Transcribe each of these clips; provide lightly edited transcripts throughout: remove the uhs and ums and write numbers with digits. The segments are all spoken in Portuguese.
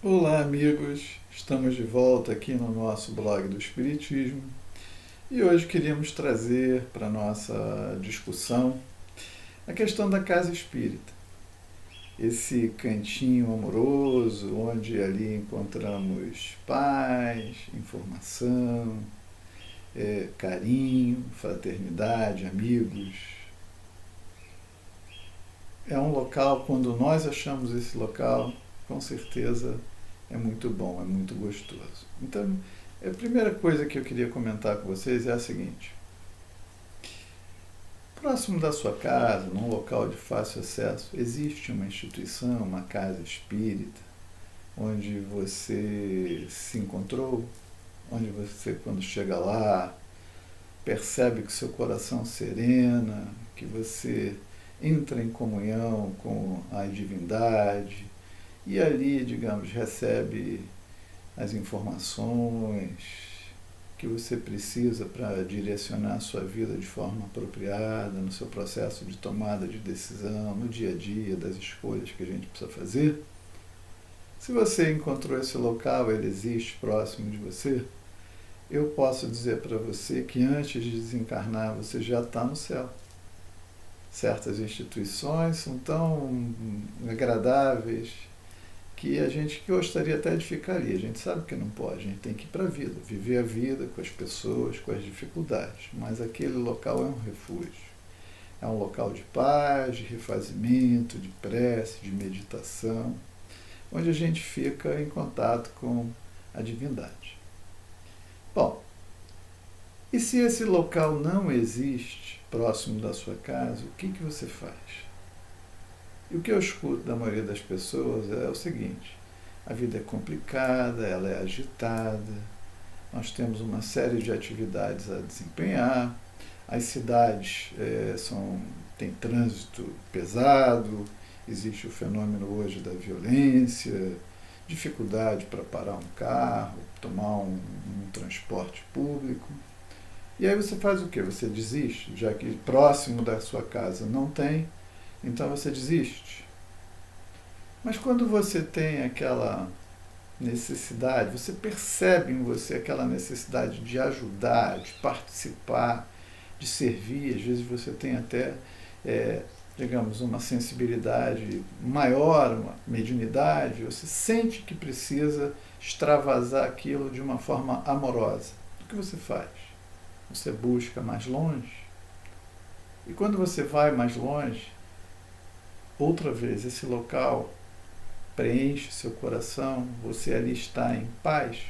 Olá, amigos! Estamos de volta aqui no nosso blog do Espiritismo e hoje queríamos trazer para a nossa discussão a questão da casa espírita. Esse cantinho amoroso onde ali encontramos paz, informação, carinho, fraternidade, amigos. É um local, quando nós achamos esse local, com certeza é muito bom, é muito gostoso. Então, a primeira coisa que eu queria comentar com vocês é a seguinte: próximo da sua casa, num local de fácil acesso, existe uma instituição, uma casa espírita, onde você se encontrou, onde você, quando chega lá, percebe que seu coração serena, que você entra em comunhão com a divindade e ali, digamos, recebe as informações que você precisa para direcionar a sua vida de forma apropriada, no seu processo de tomada de decisão, no dia a dia, das escolhas que a gente precisa fazer. Se você encontrou esse local, ele existe próximo de você, eu posso dizer para você que antes de desencarnar você já está no céu. Certas instituições são tão agradáveis que a gente gostaria até de ficar ali. A gente sabe que não pode, a gente tem que ir para a vida, viver a vida com as pessoas, com as dificuldades. Mas aquele local é um refúgio. É um local de paz, de refazimento, de prece, de meditação, onde a gente fica em contato com a divindade. Bom, e se esse local não existe próximo da sua casa, o que você faz? E o que eu escuto da maioria das pessoas é o seguinte: a vida é complicada, ela é agitada, nós temos uma série de atividades a desempenhar, as cidades têm trânsito pesado, existe o fenômeno hoje da violência, dificuldade para parar um carro, tomar um transporte público. E aí você faz o quê? Você desiste, já que próximo da sua casa não tem, então você desiste. Mas quando você tem aquela necessidade, você percebe em você aquela necessidade de ajudar, de participar, de servir, às vezes você tem até, digamos, uma sensibilidade maior, uma mediunidade, você sente que precisa extravasar aquilo de uma forma amorosa. O que você faz? Você busca mais longe. E quando você vai mais longe, outra vez, esse local preenche seu coração, você ali está em paz?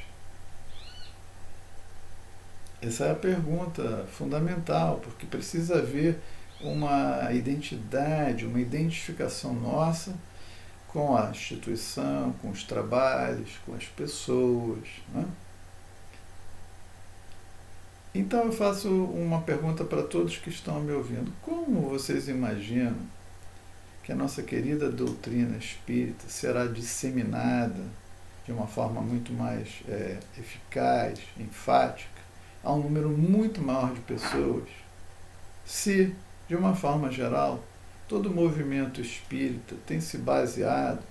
Essa é a pergunta fundamental, porque precisa haver uma identidade, uma identificação nossa com a instituição, com os trabalhos, com as pessoas, né? Então eu faço uma pergunta para todos que estão me ouvindo: como vocês imaginam que a nossa querida doutrina espírita será disseminada de uma forma muito mais eficaz, enfática, a um número muito maior de pessoas, se, de uma forma geral, todo o movimento espírita tem se baseado,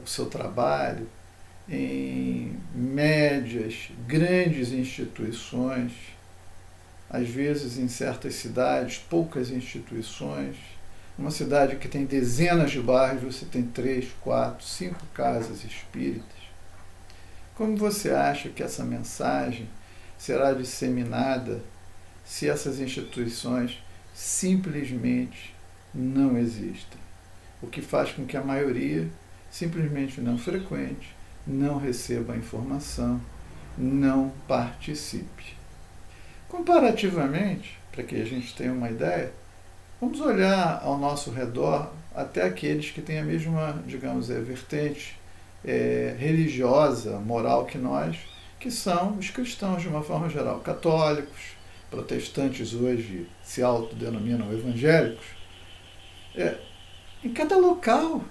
o seu trabalho, em médias, grandes instituições, às vezes em certas cidades, poucas instituições. Uma cidade que tem dezenas de bairros, você tem 3, 4, 5 casas espíritas. Como você acha que essa mensagem será disseminada se essas instituições simplesmente não existem? O que faz com que a maioria simplesmente não frequente, não receba a informação, não participe. Comparativamente, para que a gente tenha uma ideia, vamos olhar ao nosso redor até aqueles que têm a mesma, digamos, vertente religiosa, moral que nós, que são os cristãos de uma forma geral, católicos, protestantes hoje se autodenominam evangélicos. Em cada local,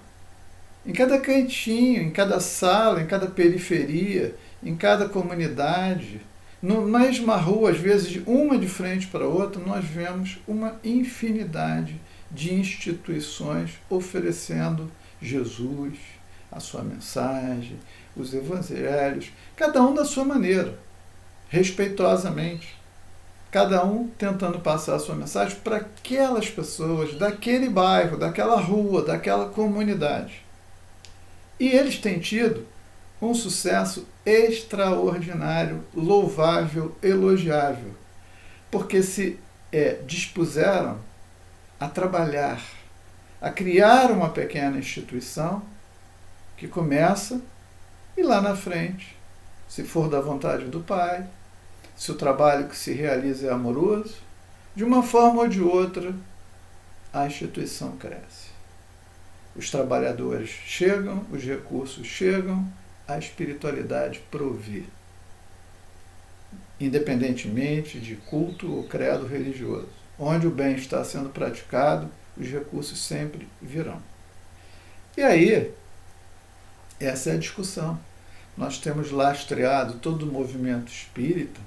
em cada cantinho, em cada sala, em cada periferia, em cada comunidade, na mesma rua, às vezes uma de frente para a outra, nós vemos uma infinidade de instituições oferecendo Jesus, a sua mensagem, os evangelhos, cada um da sua maneira, respeitosamente. Cada um tentando passar a sua mensagem para aquelas pessoas, daquele bairro, daquela rua, daquela comunidade. E eles têm tido um sucesso extraordinário, louvável, elogiável, porque se dispuseram a trabalhar, a criar uma pequena instituição que começa e lá na frente, se for da vontade do Pai, se o trabalho que se realiza é amoroso, de uma forma ou de outra, a instituição cresce. Os trabalhadores chegam, os recursos chegam, a espiritualidade provê. Independentemente de culto ou credo religioso. Onde o bem está sendo praticado, os recursos sempre virão. E aí, essa é a discussão. Nós temos lastreado todo o movimento espírita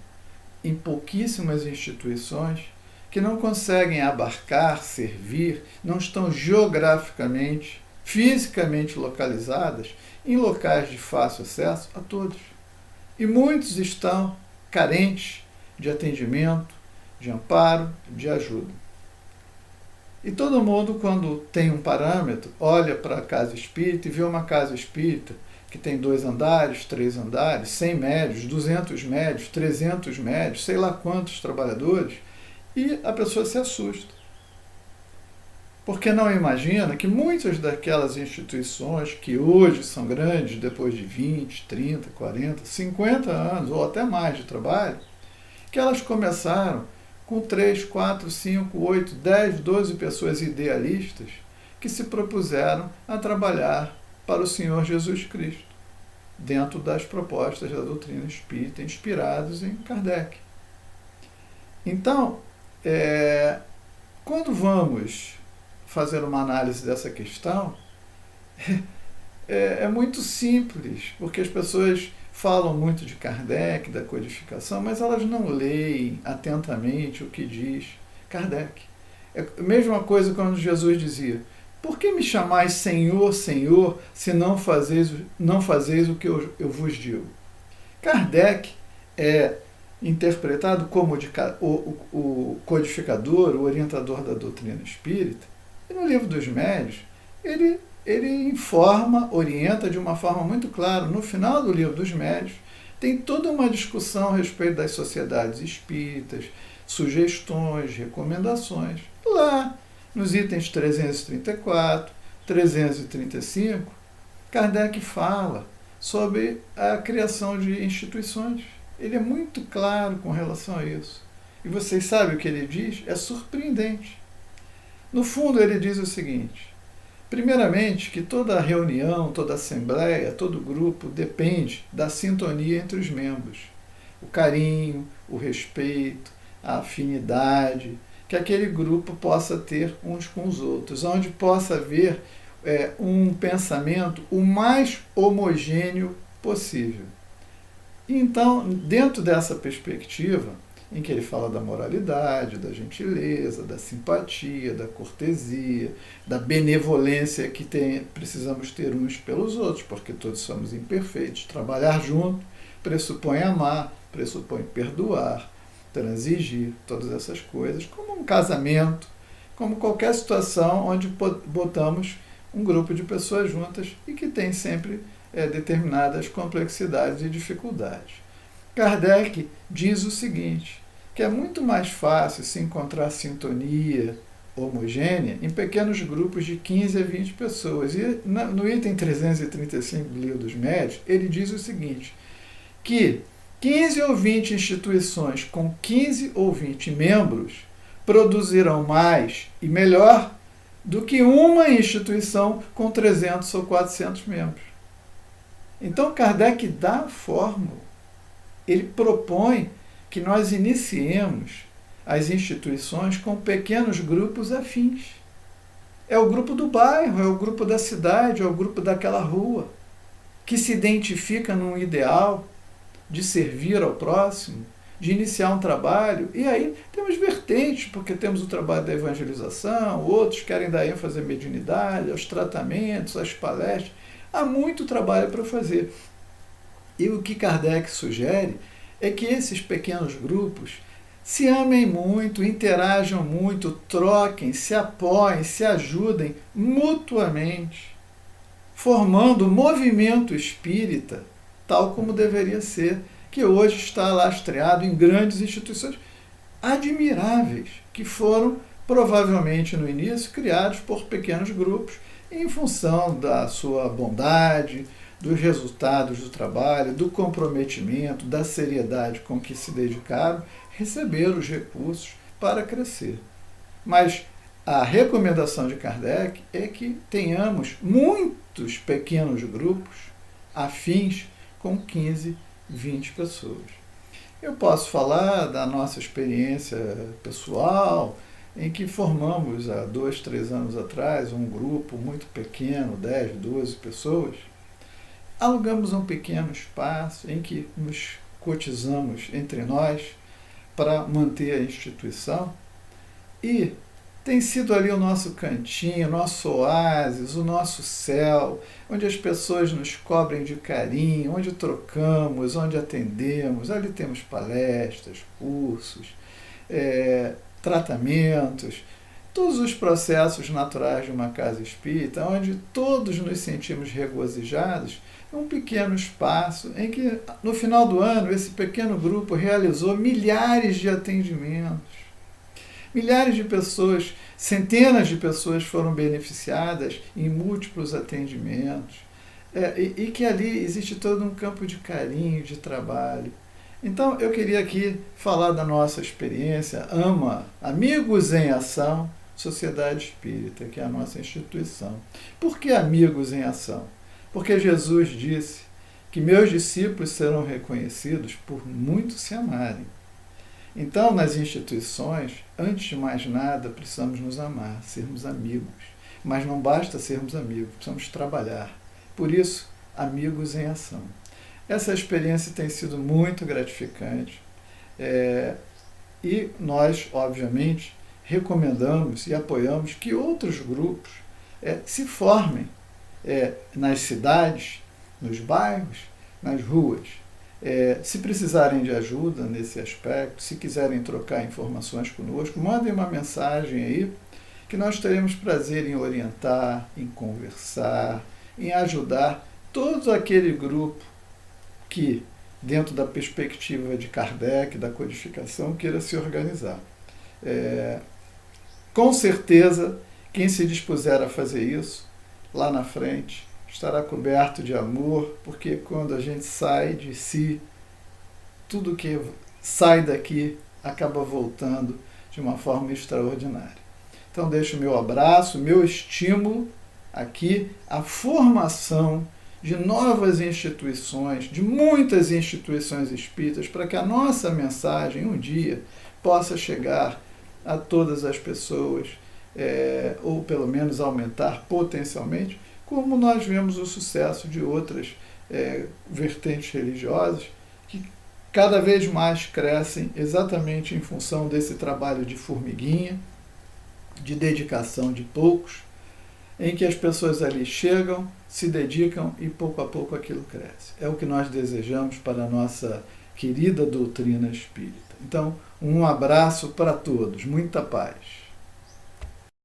em pouquíssimas instituições que não conseguem abarcar, servir, não estão geograficamente, fisicamente localizadas em locais de fácil acesso a todos. E muitos estão carentes de atendimento, de amparo, de ajuda. E todo mundo, quando tem um parâmetro, olha para a casa espírita e vê uma casa espírita que tem 2 andares, 3 andares, 100 médios, 200 médios, 300 médios, sei lá quantos trabalhadores, e a pessoa se assusta. Porque não imagina que muitas daquelas instituições que hoje são grandes, depois de 20, 30, 40, 50 anos ou até mais de trabalho, que elas começaram com 3, 4, 5, 8, 10, 12 pessoas idealistas que se propuseram a trabalhar para o Senhor Jesus Cristo, dentro das propostas da doutrina espírita, inspirados em Kardec. Então, quando vamos fazer uma análise dessa questão, é muito simples, porque as pessoas falam muito de Kardec, da codificação, mas elas não leem atentamente o que diz Kardec. É a mesma coisa quando Jesus dizia: por que me chamais Senhor, Senhor, se não fazeis o que eu vos digo? Kardec é interpretado como o codificador, o orientador da doutrina espírita, e no Livro dos Médiuns, ele informa, orienta de uma forma muito clara. No final do Livro dos Médiuns, tem toda uma discussão a respeito das sociedades espíritas, sugestões, recomendações. Lá, nos itens 334, 335, Kardec fala sobre a criação de instituições. Ele é muito claro com relação a isso. E vocês sabem o que ele diz? É surpreendente. No fundo, ele diz o seguinte: primeiramente, que toda reunião, toda assembleia, todo grupo depende da sintonia entre os membros. O carinho, o respeito, a afinidade, que aquele grupo possa ter uns com os outros, onde possa haver um pensamento o mais homogêneo possível. Então, dentro dessa perspectiva, em que ele fala da moralidade, da gentileza, da simpatia, da cortesia, da benevolência que precisamos ter uns pelos outros, porque todos somos imperfeitos. Trabalhar junto pressupõe amar, pressupõe perdoar, transigir, todas essas coisas, como um casamento, como qualquer situação onde botamos um grupo de pessoas juntas e que tem sempre determinadas complexidades e dificuldades. Kardec diz o seguinte, que é muito mais fácil se encontrar sintonia homogênea em pequenos grupos de 15 a 20 pessoas. E no item 335 do Livro dos Médiuns, ele diz o seguinte, que 15 ou 20 instituições com 15 ou 20 membros produzirão mais e melhor do que uma instituição com 300 ou 400 membros. Então, Kardec dá a fórmula. Ele propõe que nós iniciemos as instituições com pequenos grupos afins. É o grupo do bairro, é o grupo da cidade, é o grupo daquela rua, que se identifica num ideal de servir ao próximo, de iniciar um trabalho. E aí temos vertentes, porque temos o trabalho da evangelização, outros querem dar ênfase à mediunidade, aos tratamentos, às palestras. há muito trabalho para fazer. E o que Kardec sugere é que esses pequenos grupos se amem muito, interajam muito, troquem, se apoiem, se ajudem mutuamente, formando um movimento espírita, tal como deveria ser, que hoje está lastreado em grandes instituições admiráveis, que foram, provavelmente no início, criados por pequenos grupos, em função da sua bondade, dos resultados do trabalho, do comprometimento, da seriedade com que se dedicaram, receberam os recursos para crescer. Mas a recomendação de Kardec é que tenhamos muitos pequenos grupos afins com 15, 20 pessoas. Eu posso falar da nossa experiência pessoal, em que formamos há 2, 3 anos atrás um grupo muito pequeno, 10, 12 pessoas. Alugamos um pequeno espaço em que nos cotizamos entre nós para manter a instituição e tem sido ali o nosso cantinho, o nosso oásis, o nosso céu, onde as pessoas nos cobrem de carinho, onde trocamos, onde atendemos. Ali temos palestras, cursos, tratamentos, todos os processos naturais de uma casa espírita, onde todos nos sentimos regozijados, um pequeno espaço em que, no final do ano, esse pequeno grupo realizou milhares de atendimentos. Milhares de pessoas, centenas de pessoas foram beneficiadas em múltiplos atendimentos. E que ali existe todo um campo de carinho, de trabalho. Então, eu queria aqui falar da nossa experiência, Amigos em Ação, Sociedade Espírita, que é a nossa instituição. Por que Amigos em Ação? Porque Jesus disse que meus discípulos serão reconhecidos por muito se amarem. Então, nas instituições, antes de mais nada, precisamos nos amar, sermos amigos. Mas não basta sermos amigos, precisamos trabalhar. Por isso, Amigos em Ação. Essa experiência tem sido muito gratificante e nós, obviamente, recomendamos e apoiamos que outros grupos se formem nas cidades, nos bairros, nas ruas. Se precisarem de ajuda nesse aspecto, se quiserem trocar informações conosco, mandem uma mensagem aí, que nós teremos prazer em orientar, em conversar, em ajudar todo aquele grupo que, dentro da perspectiva de Kardec, da codificação, queira se organizar. Com certeza, quem se dispuser a fazer isso, lá na frente, estará coberto de amor, porque quando a gente sai de si, tudo que sai daqui acaba voltando de uma forma extraordinária. Então, deixo o meu abraço, meu estímulo aqui, a formação de novas instituições, de muitas instituições espíritas, para que a nossa mensagem, um dia, possa chegar a todas as pessoas, ou pelo menos aumentar potencialmente, como nós vemos o sucesso de outras vertentes religiosas, que cada vez mais crescem exatamente em função desse trabalho de formiguinha, de dedicação de poucos, em que as pessoas ali chegam, se dedicam e pouco a pouco aquilo cresce. É o que nós desejamos para a nossa querida doutrina espírita. Então, um abraço para todos, muita paz.